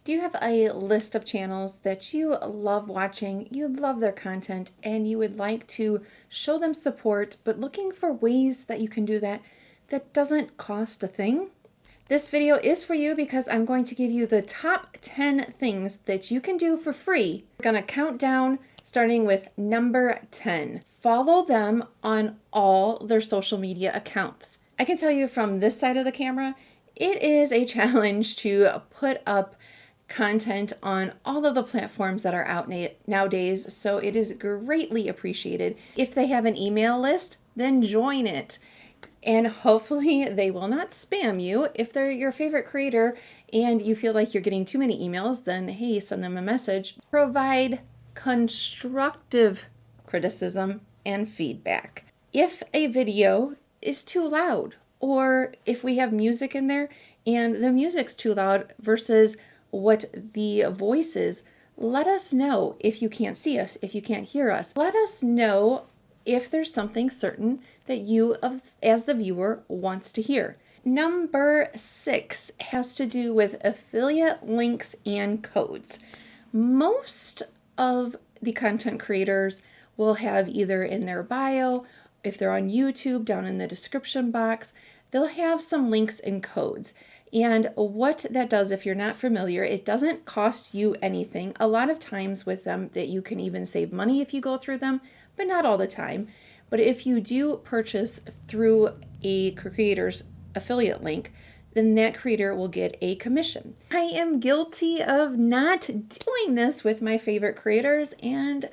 Do you have a list of channels that you love watching, you love their content, and you would like to show them support, but looking for ways that you can do that that doesn't cost a thing? This video is for you because I'm going to give you the top 10 things that you can do for free. We're going to count down starting with number 10. Follow them on all their social media accounts. I can tell you from this side of the camera, it is a challenge to put up content on all of the platforms that are out nowadays, so it is greatly appreciated. If they have an email list, then join it. And hopefully they will not spam you. If they're your favorite creator and you feel like you're getting too many emails, then hey, send them a message. Provide constructive criticism and feedback. If a video is too loud, or if we have music in there and the music's too loud versus what the voice is, let us know. If you can't see us, if you can't hear us, let us know if there's something certain that you as the viewer wants to hear. Number 6 has to do with affiliate links and codes. Most of the content creators will have either in their bio, if they're on YouTube, down in the description box, they'll have some links and codes. And what that does, if you're not familiar, it doesn't cost you anything. A lot of times with them that you can even save money if you go through them, but not all the time. But if you do purchase through a creator's affiliate link, then that creator will get a commission. I am guilty of not doing this with my favorite creators, and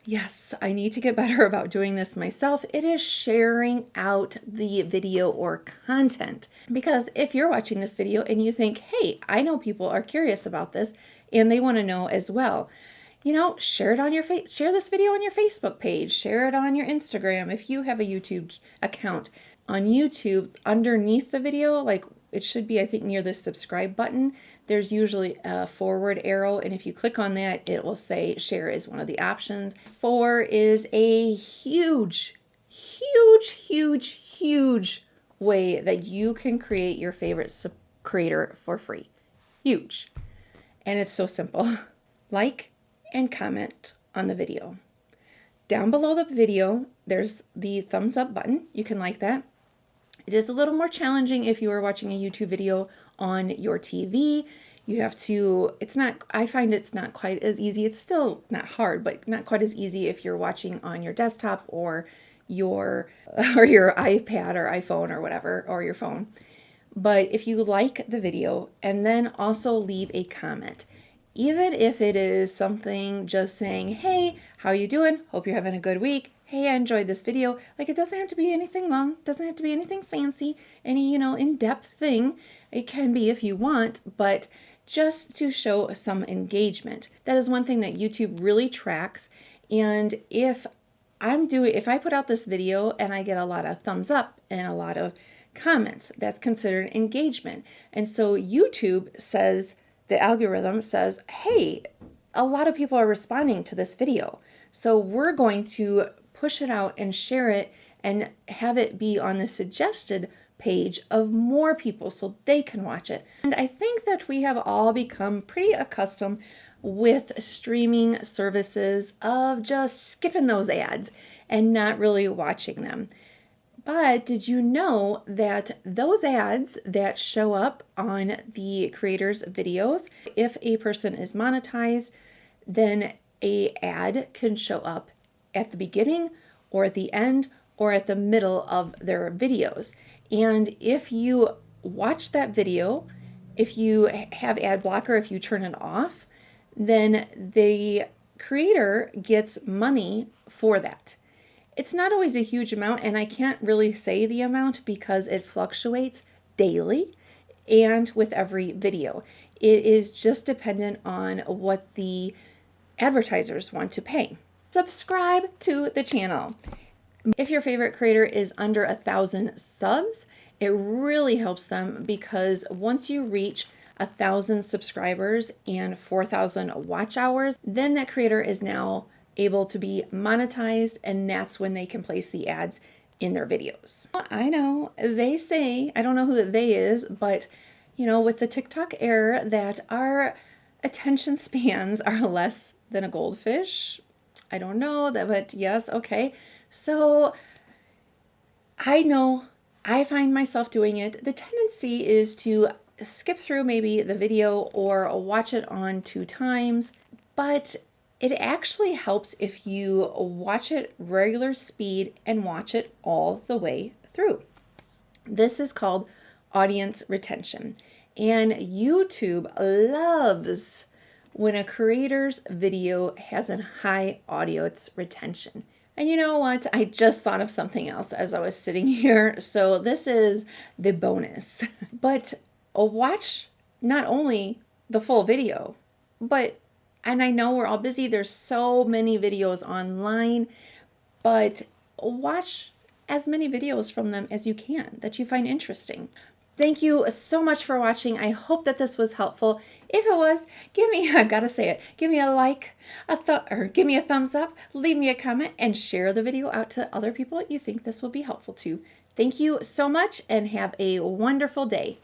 yes, I need to get better about doing this myself. It is sharing out the video or content. Because if you're watching this video and you think, hey, I know people are curious about this and they want to know as well, you know, share it on your share this video on your Facebook page, share it on your Instagram if you have a YouTube account. On YouTube, underneath the video, like it should be, I think, near the subscribe button, there's usually a forward arrow, and if you click on that, it will say share is one of the options. 4 is a huge way that you can create your favorite creator for free. Huge. And it's so simple. Like and comment on the video. Down below the video, there's the thumbs up button. You can like that. It is a little more challenging if you are watching a YouTube video on your TV. You have to, I find it's not quite as easy. It's still not hard, but not quite as easy if you're watching on your desktop or your iPad or iPhone or whatever, or your phone. But if you like the video and then also leave a comment, even if it is something just saying, hey, how you doing? Hope you're having a good week. Hey, I enjoyed this video. Like, it doesn't have to be anything long. It doesn't have to be anything fancy, any, in-depth thing. It can be if you want, but just to show some engagement. That is one thing that YouTube really tracks. And if I put out this video and I get a lot of thumbs up and a lot of comments, that's considered engagement. And so YouTube says, the algorithm says, hey, a lot of people are responding to this video. So we're going to push it out and share it and have it be on the suggested page of more people so they can watch it. And I think that we have all become pretty accustomed with streaming services of just skipping those ads and not really watching them. But did you know that those ads that show up on the creator's videos, if a person is monetized, then an ad can show up at the beginning or at the end or at the middle of their videos. And if you watch that video, if you have ad blocker, if you turn it off, then the creator gets money for that. It's not always a huge amount, and I can't really say the amount because it fluctuates daily and with every video. It is just dependent on what the advertisers want to pay. Subscribe to the channel. If your favorite creator is under 1,000 subs, it really helps them because once you reach 1,000 subscribers and 4,000 watch hours, then that creator is now able to be monetized, and that's when they can place the ads in their videos. I know they say, I don't know who they is, but with the TikTok error that our attention spans are less than a goldfish. I don't know that, but yes, okay. So I know I find myself doing it. The tendency is to skip through maybe the video or watch it on 2 times, but it actually helps if you watch it regular speed and watch it all the way through. This is called audience retention. And YouTube loves when a creator's video has a high audience retention. And you know what? I just thought of something else as I was sitting here. So this is the bonus. But watch not only the full video, but, and I know we're all busy, there's so many videos online, but watch as many videos from them as you can that you find interesting. Thank you so much for watching. I hope that this was helpful. If it was, give me, I gotta say it, give me a like, or give me a thumbs up, leave me a comment, and share the video out to other people you think this will be helpful to. Thank you so much and have a wonderful day.